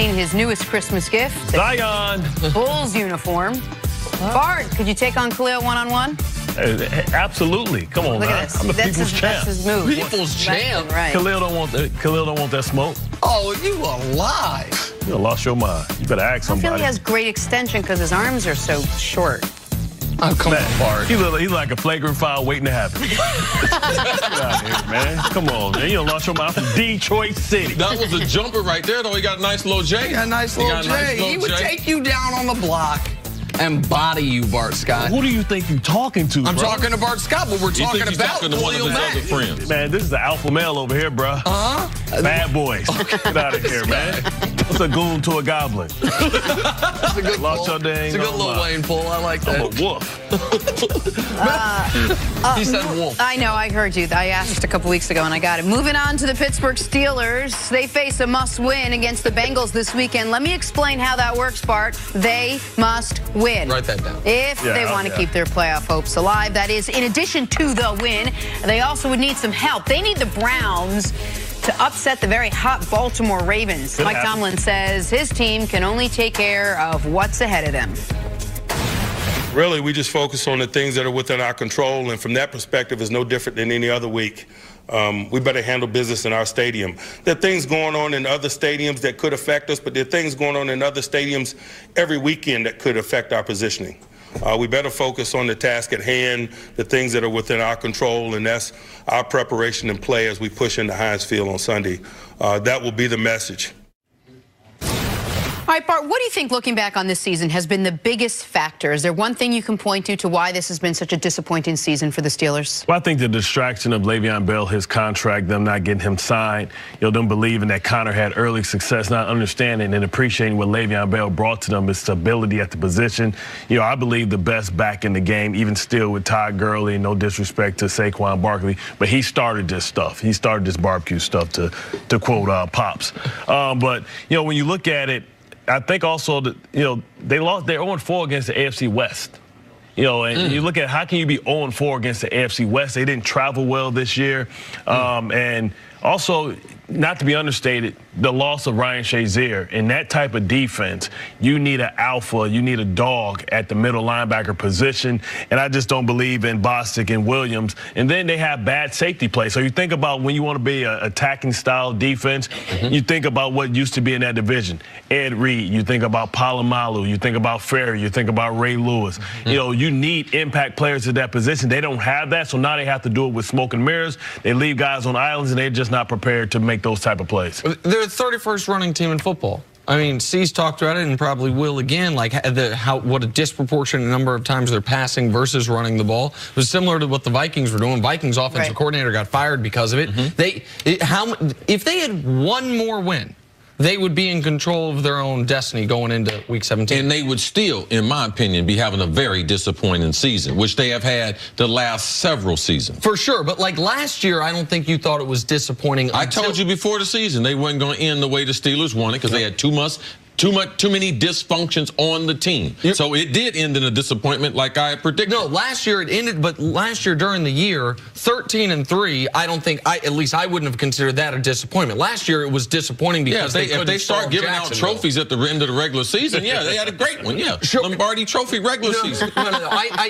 seen his newest Christmas gift. Zion. Bulls uniform. Bart, could you take on Khalil one-on-one? Absolutely. Come on, Look man. at this. I'm the people's champ. That's his move. People's champ. Right. Khalil don't want that smoke. Oh, you a lie. You lost your mind. You better ask I somebody. feel he has great extension because his arms are so short. Oh, come on, Bart. He's like a flagrant foul waiting to happen. Get out of here, man. Come on, man. You done lost your mind from Detroit City. That was a jumper right there, though. He got a nice little J. He got a nice little J. He would take you down on the block and body you, Bart Scott. Who do you think you're talking to, I'm bro? talking to Bart Scott, but we're talking he's about talking to one of his other friends. Man, this is the alpha male over here, bro. Bad boys. Get out of here, man. What's a goon to a goblin? That's a good Lost pull. your dang It's a good on Lil my- Wayne pull. I like that. I'm a wolf. He said wolf. I know, I heard you. I asked a couple weeks ago and I got it. Moving on to the Pittsburgh Steelers. They face a must-win against the Bengals this weekend. Let me explain how that works, Bart. They must win. Write that down. If they want to keep their playoff hopes alive. That is, in addition to the win, they also would need some help. They need the Browns to upset the very hot Baltimore Ravens. Mike Tomlin says his team can only take care of what's ahead of them. Really, we just focus on the things that are within our control, and from that perspective, it's no different than any other week. We better handle business in our stadium. There are things going on in other stadiums that could affect us, but there are things going on in other stadiums every weekend that could affect our positioning. We better focus on the task at hand, the things that are within our control, and that's our preparation and play as we push into Heinz Field on Sunday. That will be the message. All right, Bart, what do you think, looking back on this season, has been the biggest factor? Is there one thing you can point to why this has been such a disappointing season for the Steelers? Well, I think the distraction of Le'Veon Bell, his contract, them not getting him signed, them believing that Connor had early success, not understanding and appreciating what Le'Veon Bell brought to them, his stability at the position. I believe the best back in the game, even still with Todd Gurley, no disrespect to Saquon Barkley, but he started this stuff. He started this barbecue stuff, to quote Pops. But, when you look at it, I think also that, they're 0-4 against the AFC West. And you look at how can you be 0-4 against the AFC West? They didn't travel well this year. And also, not to be understated, the loss of Ryan Shazier. In that type of defense, you need an alpha, you need a dog at the middle linebacker position. And I just don't believe in Bostic and Williams. And then they have bad safety play. So you think about when you want to be an attacking style defense, you think about what used to be in that division. Ed Reed, you think about Palomalu, you think about Ferry, you think about Ray Lewis. You need impact players at that position. They don't have that, so now they have to do it with smoke and mirrors. They leave guys on islands, and they're just not prepared to make those type of plays. They're the 31st running team in football. I mean, C's talked about it and probably will again, like what a disproportionate number of times they're passing versus running the ball. It was similar to what the Vikings were doing. Vikings offensive coordinator got fired because of it. If they had one more win, they would be in control of their own destiny going into Week 17. And they would still, in my opinion, be having a very disappointing season, which they have had the last several seasons. For sure, but like last year, I don't think you thought it was disappointing. I told you before the season they weren't going to end the way the Steelers wanted because they had too many dysfunctions on the team. So it did end in a disappointment like I predicted. No, last year it ended, but last year during the year, 13-3, I don't think, at least I wouldn't have considered that a disappointment. Last year it was disappointing because if they start giving out trophies at the end of the regular season, they had a great one. Lombardi Trophy regular season.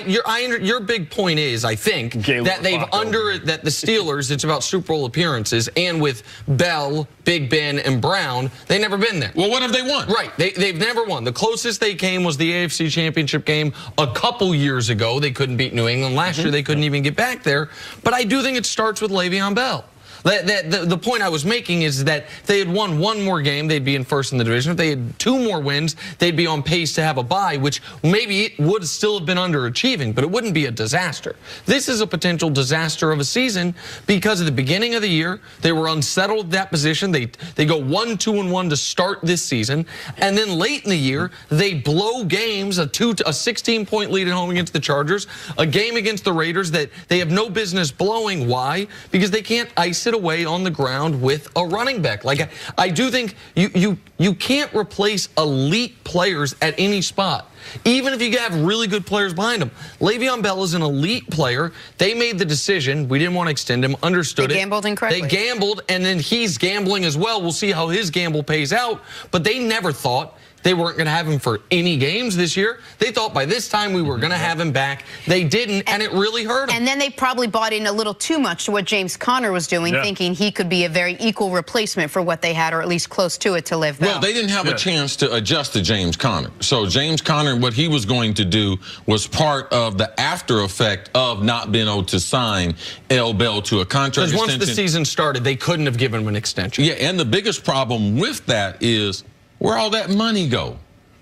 Your big point is, I think, that that the Steelers, it's about Super Bowl appearances, and with Bell, Big Ben, and Brown, they've never been there. Well, what have they won? Right. They've never won. The closest they came was the AFC Championship game a couple years ago. They couldn't beat New England. Last year, they couldn't even get back there. But I do think it starts with Le'Veon Bell. The point I was making is that if they had won one more game, they'd be in first in the division. If they had two more wins, they'd be on pace to have a bye, which maybe it would still have been underachieving, but it wouldn't be a disaster. This is a potential disaster of a season because at the beginning of the year, they were unsettled at that position. They go 1-2-1 to start this season, and then late in the year, they blow games, a 16-point lead at home against the Chargers, a game against the Raiders that they have no business blowing. Why? Because they can't ice it away on the ground with a running back. Like I do think you you can't replace elite players at any spot. Even if you have really good players behind him. Le'Veon Bell is an elite player. They made the decision. We didn't want to extend him, understood it. They gambled incorrectly. They gambled, and then he's gambling as well. We'll see how his gamble pays out. But they never thought they weren't going to have him for any games this year. They thought by this time we were going to have him back. They didn't, and it really hurt him. And then they probably bought in a little too much to what James Conner was doing, thinking he could be a very equal replacement for what they had, or at least close to it, to Lev Bell. Well, they didn't have a chance to adjust to James Conner. So James Conner, what he was going to do was part of the after effect of not being able to sign L. Bell to a contract extension. Because once the season started, they couldn't have given him an extension. Yeah, and the biggest problem with that is where all that money go.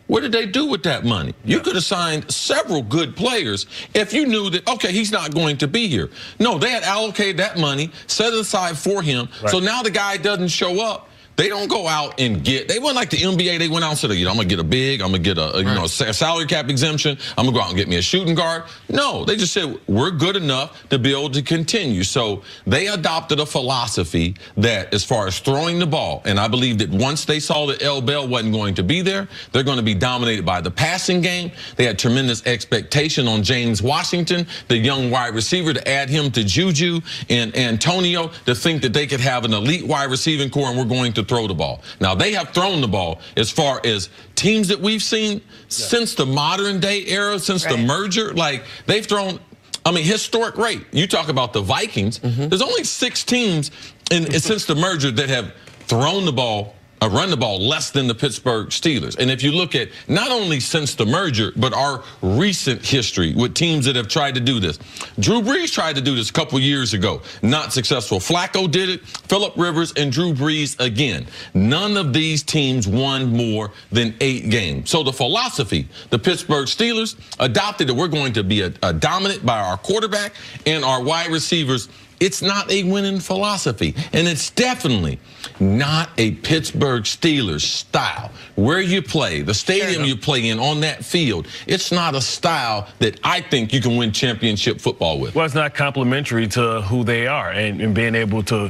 What did they do with that money? You could have signed several good players if you knew that, okay, he's not going to be here. No, they had allocated that money, set it aside for him. Right. So now the guy doesn't show up. They don't go out and they weren't like the NBA. They went out and said, I'm going to get a big, I'm going to get a salary cap exemption. I'm going to go out and get me a shooting guard. No, they just said, we're good enough to be able to continue. So they adopted a philosophy that as far as throwing the ball, and I believe that once they saw that L. Bell wasn't going to be there, they're going to be dominated by the passing game. They had tremendous expectation on James Washington, the young wide receiver, to add him to Juju and Antonio, to think that they could have an elite wide receiving core and we're going to throw the ball. Now, they have thrown the ball as far as teams that we've seen since the modern day era, since the merger. Like, they've thrown, I mean, historic rate. You talk about the Vikings. There's only 6 teams since the merger that have thrown the ball, run the ball less than the Pittsburgh Steelers. And if you look at not only since the merger, but our recent history with teams that have tried to do this. Drew Brees tried to do this a couple years ago. Not successful. Flacco did it. Phillip Rivers and Drew Brees again. None of these teams won more than 8 games. So the philosophy the Pittsburgh Steelers adopted, that we're going to be a dominant by our quarterback and our wide receivers. It's not a winning philosophy, and it's definitely not a Pittsburgh Steelers style. Where you play, the stadium you play in, on that field, it's not a style that I think you can win championship football with. Well, it's not complimentary to who they are, and being able to,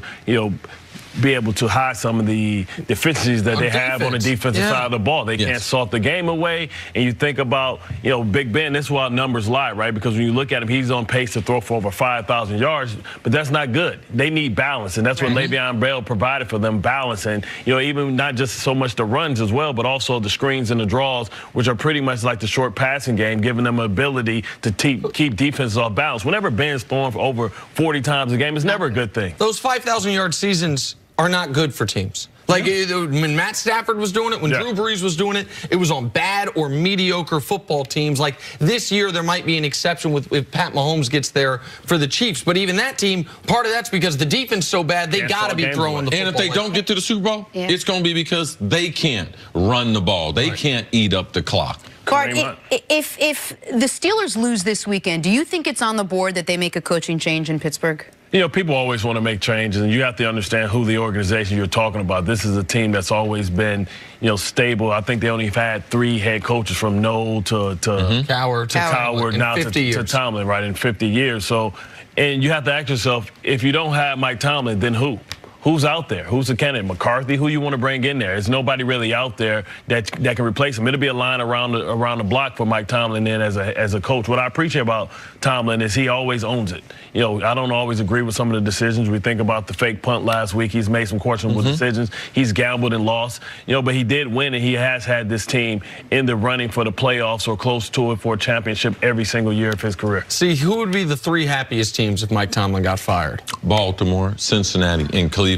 be able to hide some of the deficiencies that they have on the defensive side of the ball. They can't salt the game away. And you think about, Big Ben, this is why numbers lie, right? Because when you look at him, he's on pace to throw for over 5,000 yards, but that's not good. They need balance, and that's what Le'Veon Bell provided for them, balance. And, even not just so much the runs as well, but also the screens and the draws, which are pretty much like the short passing game, giving them ability to keep defenses off balance. Whenever Ben's throwing for over 40 times a game, it's never a good thing. Those 5,000-yard seasons are not good for teams. Like when Matt Stafford was doing it, when Drew Brees was doing it, it was on bad or mediocre football teams. Like this year, there might be an exception if Pat Mahomes gets there for the Chiefs. But even that team, part of that's because the defense is so bad, they got to be throwing the football. And if they don't get to the Super Bowl, it's going to be because they can't run the ball. They can't eat up the clock. Bart, if the Steelers lose this weekend, do you think it's on the board that they make a coaching change in Pittsburgh? People always want to make changes, and you have to understand who the organization you're talking about. This is a team that's always been, stable. I think they only had 3 head coaches from Noel to Coward now to Tomlin, right, in 50 years. So, and you have to ask yourself, if you don't have Mike Tomlin, then who? Who's out there? Who's the candidate? McCarthy? Who you want to bring in there? There's nobody really out there that can replace him. It'll be a line around the block for Mike Tomlin then as a coach. What I appreciate about Tomlin is he always owns it. I don't always agree with some of the decisions. We think about the fake punt last week. He's made some questionable decisions. He's gambled and lost. But he did win, and he has had this team in the running for the playoffs or close to it for a championship every single year of his career. See, who would be the 3 happiest teams if Mike Tomlin got fired? Baltimore, Cincinnati, and Cleveland.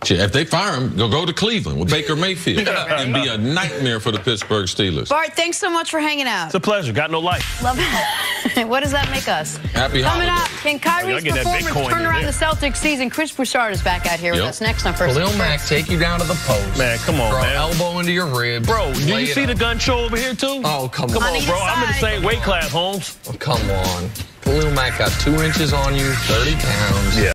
If they fire him, go to Cleveland with Baker Mayfield and be a nightmare for the Pittsburgh Steelers. Bart, thanks so much for hanging out. It's a pleasure. Got no life. Love it. What does that make us? Happy Coming holiday. up, can Kyrie's performance turn around the Celtics season? Chris Broussard is back out here with us next on First. Khalil Mack take you down to the post. Man, come on, man. Elbow into your ribs. Bro, do you see the gun show over here, too? Oh, come on. Come on, bro. I'm in the same weight class, Holmes. Oh, come on. Khalil Mack got 2 inches on you, 30 pounds. Yeah.